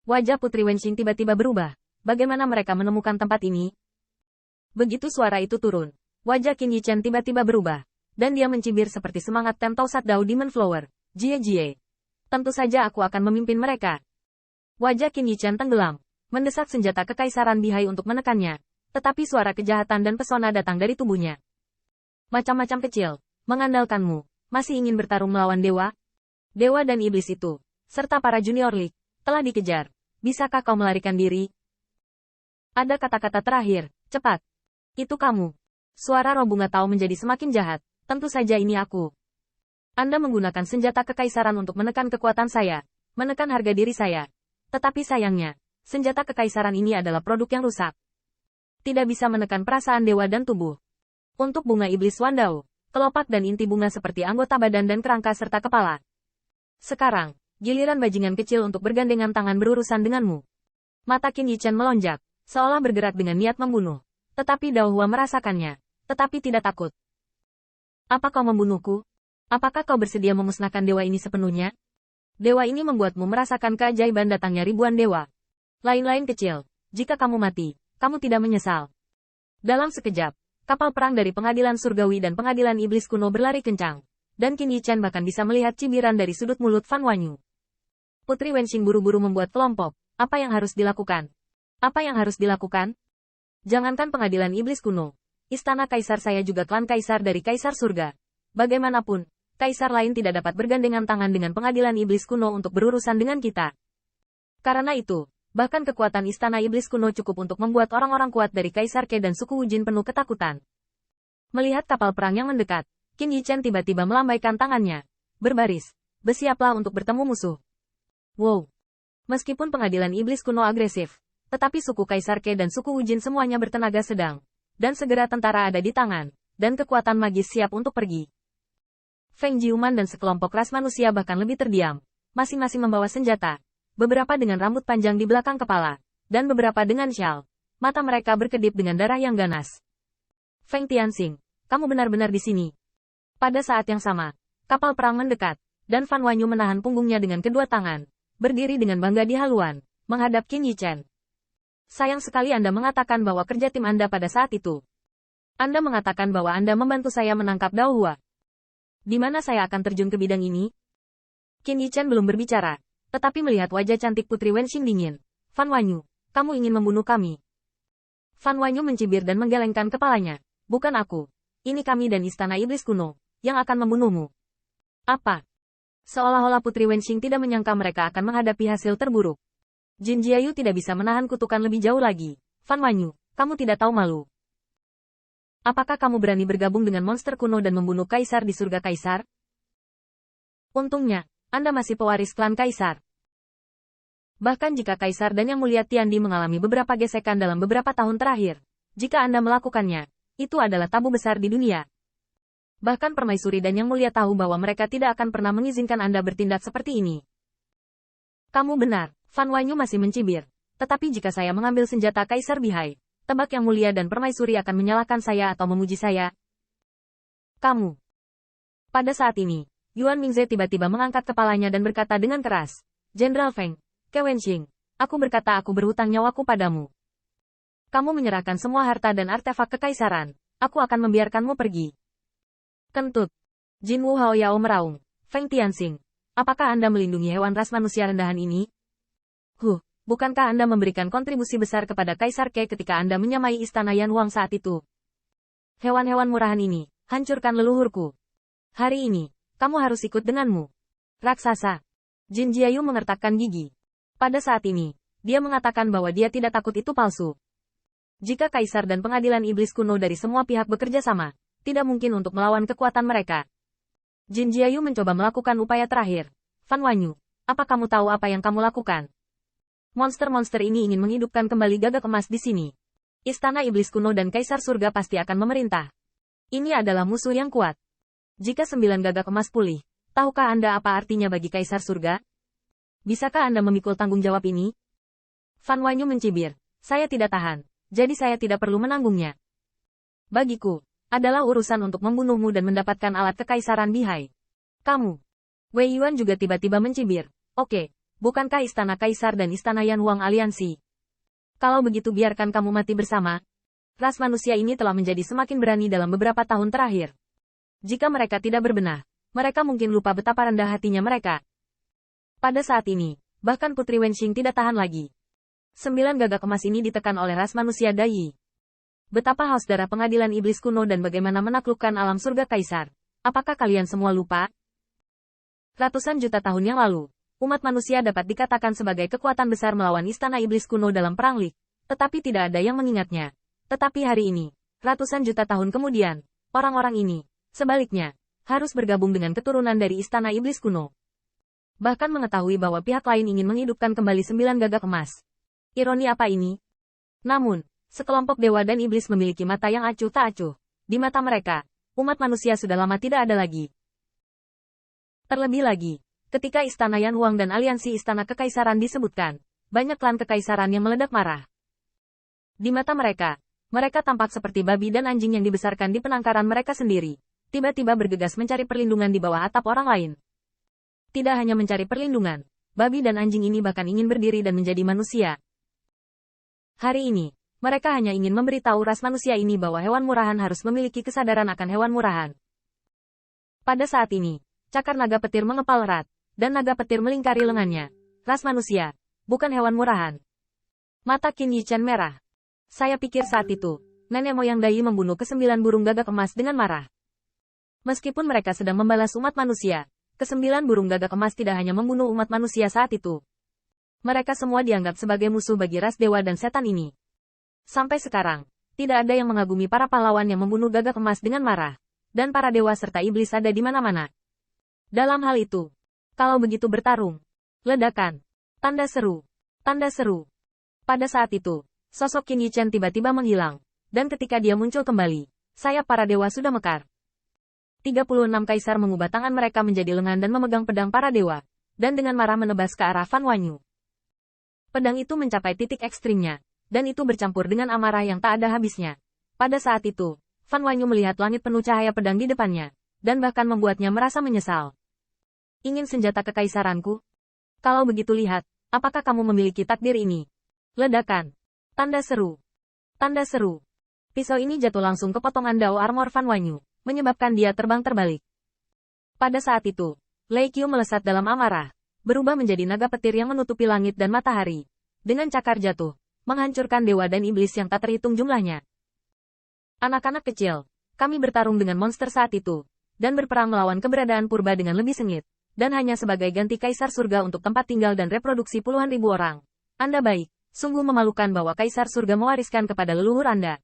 Wajah Putri Wenxing tiba-tiba berubah. Bagaimana mereka menemukan tempat ini? Begitu suara itu turun, wajah Qin Yichen tiba-tiba berubah. Dan dia mencibir seperti semangat Temtau Satdao Demon Flower. Jie. Tentu saja aku akan memimpin mereka. Wajah Qin Yichen tenggelam. Mendesak senjata kekaisaran bihai untuk menekannya. Tetapi suara kejahatan dan pesona datang dari tubuhnya. Macam-macam kecil, mengandalkanmu, masih ingin bertarung melawan dewa? Dewa dan iblis itu, serta para junior league, telah dikejar. Bisakah kau melarikan diri? Ada kata-kata terakhir, cepat. Itu kamu. Suara Roh Bunga Tao menjadi semakin jahat. Tentu saja ini aku. Anda menggunakan senjata kekaisaran untuk menekan kekuatan saya, menekan harga diri saya. Tetapi sayangnya, senjata kekaisaran ini adalah produk yang rusak. Tidak bisa menekan perasaan dewa dan tubuh. Untuk bunga iblis Wandao, kelopak dan inti bunga seperti anggota badan dan kerangka serta kepala. Sekarang, giliran bajingan kecil untuk bergandengan tangan berurusan denganmu. Mata Qin Yichen melonjak, seolah bergerak dengan niat membunuh. Tetapi Dao Hua merasakannya, tetapi tidak takut. Apa kau membunuhku? Apakah kau bersedia memusnahkan dewa ini sepenuhnya? Dewa ini membuatmu merasakan keajaiban datangnya ribuan dewa. Lain-lain kecil, jika kamu mati, kamu tidak menyesal. Dalam sekejap, kapal perang dari pengadilan surgawi dan pengadilan iblis kuno berlari kencang. Dan Qin Yichen bahkan bisa melihat cibiran dari sudut mulut Fan Wanyu. Putri Wenxing buru-buru membuat kelompok. Apa yang harus dilakukan? Apa yang harus dilakukan? Jangankan pengadilan iblis kuno. Istana kaisar saya juga klan kaisar dari kaisar surga. Bagaimanapun, kaisar lain tidak dapat bergandengan tangan dengan pengadilan iblis kuno untuk berurusan dengan kita. Karena itu, bahkan kekuatan istana iblis kuno cukup untuk membuat orang-orang kuat dari kaisar Ke dan suku Wujin penuh ketakutan. Melihat kapal perang yang mendekat, Qin Yichen tiba-tiba melambaikan tangannya. Berbaris, bersiaplah untuk bertemu musuh. Wow! Meskipun pengadilan iblis kuno agresif, tetapi suku kaisar Ke dan suku Wujin semuanya bertenaga sedang. Dan segera tentara ada di tangan, dan kekuatan magis siap untuk pergi. Feng Jiuman dan sekelompok ras manusia bahkan lebih terdiam, masing-masing membawa senjata, beberapa dengan rambut panjang di belakang kepala, dan beberapa dengan syal. Mata mereka berkedip dengan darah yang ganas. Feng Tianxing, kamu benar-benar di sini. Pada saat yang sama, kapal perang mendekat, dan Fan Wanyu menahan punggungnya dengan kedua tangan, berdiri dengan bangga di haluan, menghadap Qin Yichen. Sayang sekali Anda mengatakan bahwa kerja tim Anda pada saat itu. Anda mengatakan bahwa Anda membantu saya menangkap Dao Hua. Di mana saya akan terjun ke bidang ini? Qin Yichen belum berbicara, tetapi melihat wajah cantik Putri Wenxing dingin. Fan Wanyu, kamu ingin membunuh kami. Fan Wanyu mencibir dan menggelengkan kepalanya. Bukan aku. Ini kami dan Istana Iblis Kuno, yang akan membunuhmu. Apa? Seolah-olah Putri Wenxing tidak menyangka mereka akan menghadapi hasil terburuk. Jin Jiayu tidak bisa menahan kutukan lebih jauh lagi. Fan Wanyu, kamu tidak tahu malu. Apakah kamu berani bergabung dengan monster kuno dan membunuh kaisar di surga kaisar? Untungnya, Anda masih pewaris klan kaisar. Bahkan jika kaisar dan Yang Mulia Tiandi mengalami beberapa gesekan dalam beberapa tahun terakhir, jika Anda melakukannya, itu adalah tabu besar di dunia. Bahkan Permaisuri dan Yang Mulia tahu bahwa mereka tidak akan pernah mengizinkan Anda bertindak seperti ini. Kamu benar. Fan Wanyu masih mencibir. Tetapi jika saya mengambil senjata Kaisar Bihai, tebak Yang Mulia dan Permaisuri akan menyalahkan saya atau memuji saya. Kamu. Pada saat ini, Yuan Mingze tiba-tiba mengangkat kepalanya dan berkata dengan keras, Jenderal Feng, Ke Wenxing, aku berkata aku berhutang nyawaku padamu. Kamu menyerahkan semua harta dan artefak kekaisaran, aku akan membiarkanmu pergi. Kentut. Jin Wu Hao Yao meraung, Feng Tianxing, apakah Anda melindungi hewan ras manusia rendahan ini? Bukankah Anda memberikan kontribusi besar kepada Kaisar Ke ketika Anda menyamai istana Yan Huang saat itu? Hewan-hewan murahan ini, hancurkan leluhurku. Hari ini, kamu harus ikut denganmu. Raksasa. Jin Jiayu mengertakkan gigi. Pada saat ini, dia mengatakan bahwa dia tidak takut itu palsu. Jika Kaisar dan Pengadilan Iblis Kuno dari semua pihak bekerja sama, tidak mungkin untuk melawan kekuatan mereka. Jin Jiayu mencoba melakukan upaya terakhir. Fan Wanyu, apa kamu tahu apa yang kamu lakukan? Monster-monster ini ingin menghidupkan kembali gagak emas di sini. Istana Iblis Kuno dan Kaisar Surga pasti akan memerintah. Ini adalah musuh yang kuat. Jika 9 gagak emas pulih, tahukah Anda apa artinya bagi Kaisar Surga? Bisakah Anda memikul tanggung jawab ini? Fan Wanyu mencibir. Saya tidak tahan, jadi saya tidak perlu menanggungnya. Bagiku, adalah urusan untuk membunuhmu dan mendapatkan alat kekaisaran Bihai. Kamu. Wei Yuan juga tiba-tiba mencibir. Oke. Bukankah Istana Kaisar dan Istana Yan Huang aliansi? Kalau begitu biarkan kamu mati bersama. Ras manusia ini telah menjadi semakin berani dalam beberapa tahun terakhir. Jika mereka tidak berbenah, mereka mungkin lupa betapa rendah hatinya mereka. Pada saat ini, bahkan Putri Wenxing tidak tahan lagi. 9 gagak emas ini ditekan oleh ras manusia Dai. Betapa haus darah pengadilan iblis kuno dan bagaimana menaklukkan alam surga kaisar. Apakah kalian semua lupa? Ratusan juta tahun yang lalu, umat manusia dapat dikatakan sebagai kekuatan besar melawan istana iblis kuno dalam perang Lik, tetapi tidak ada yang mengingatnya. Tetapi hari ini, ratusan juta tahun kemudian, orang-orang ini, sebaliknya, harus bergabung dengan keturunan dari istana iblis kuno. Bahkan mengetahui bahwa pihak lain ingin menghidupkan kembali 9 gagak emas. Ironi apa ini? Namun, sekelompok dewa dan iblis memiliki mata yang acuh tak acuh. Di mata mereka, umat manusia sudah lama tidak ada lagi. Terlebih lagi, ketika Istana Yan Huang dan aliansi Istana Kekaisaran disebutkan, banyak klan kekaisaran yang meledak marah. Di mata mereka, mereka tampak seperti babi dan anjing yang dibesarkan di penangkaran mereka sendiri, tiba-tiba bergegas mencari perlindungan di bawah atap orang lain. Tidak hanya mencari perlindungan, babi dan anjing ini bahkan ingin berdiri dan menjadi manusia. Hari ini, mereka hanya ingin memberitahu ras manusia ini bahwa hewan murahan harus memiliki kesadaran akan hewan murahan. Pada saat ini, cakar naga petir mengepal erat, dan naga petir melingkari lengannya. Ras manusia, bukan hewan murahan. Mata Qin Yichen merah. Saya pikir saat itu, nenek moyang Dai membunuh ke-9 burung gagak emas dengan marah. Meskipun mereka sedang membalas umat manusia, ke-9 burung gagak emas tidak hanya membunuh umat manusia saat itu. Mereka semua dianggap sebagai musuh bagi ras dewa dan setan ini. Sampai sekarang, tidak ada yang mengagumi para pahlawan yang membunuh gagak emas dengan marah, dan para dewa serta iblis ada di mana-mana. Dalam hal itu, kalau begitu bertarung, ledakan, tanda seru, tanda seru. Pada saat itu, sosok Qin Yichen tiba-tiba menghilang, dan ketika dia muncul kembali, sayap para dewa sudah mekar. 36 kaisar mengubah tangan mereka menjadi lengan dan memegang pedang para dewa, dan dengan marah menebas ke arah Fan Wanyu. Pedang itu mencapai titik ekstrimnya, dan itu bercampur dengan amarah yang tak ada habisnya. Pada saat itu, Fan Wanyu melihat langit penuh cahaya pedang di depannya, dan bahkan membuatnya merasa menyesal. Ingin senjata kekaisaranku? Kalau begitu lihat, apakah kamu memiliki takdir ini? Ledakan. Tanda seru. Tanda seru. Pisau ini jatuh langsung ke potongan dao armor Fan Wanyu, menyebabkan dia terbang terbalik. Pada saat itu, Lei Qiu melesat dalam amarah, berubah menjadi naga petir yang menutupi langit dan matahari. Dengan cakar jatuh, menghancurkan dewa dan iblis yang tak terhitung jumlahnya. Anak-anak kecil, kami bertarung dengan monster saat itu, dan berperang melawan keberadaan purba dengan lebih sengit, dan hanya sebagai ganti kaisar surga untuk tempat tinggal dan reproduksi puluhan ribu orang. Anda baik, sungguh memalukan bahwa kaisar surga mewariskan kepada leluhur Anda.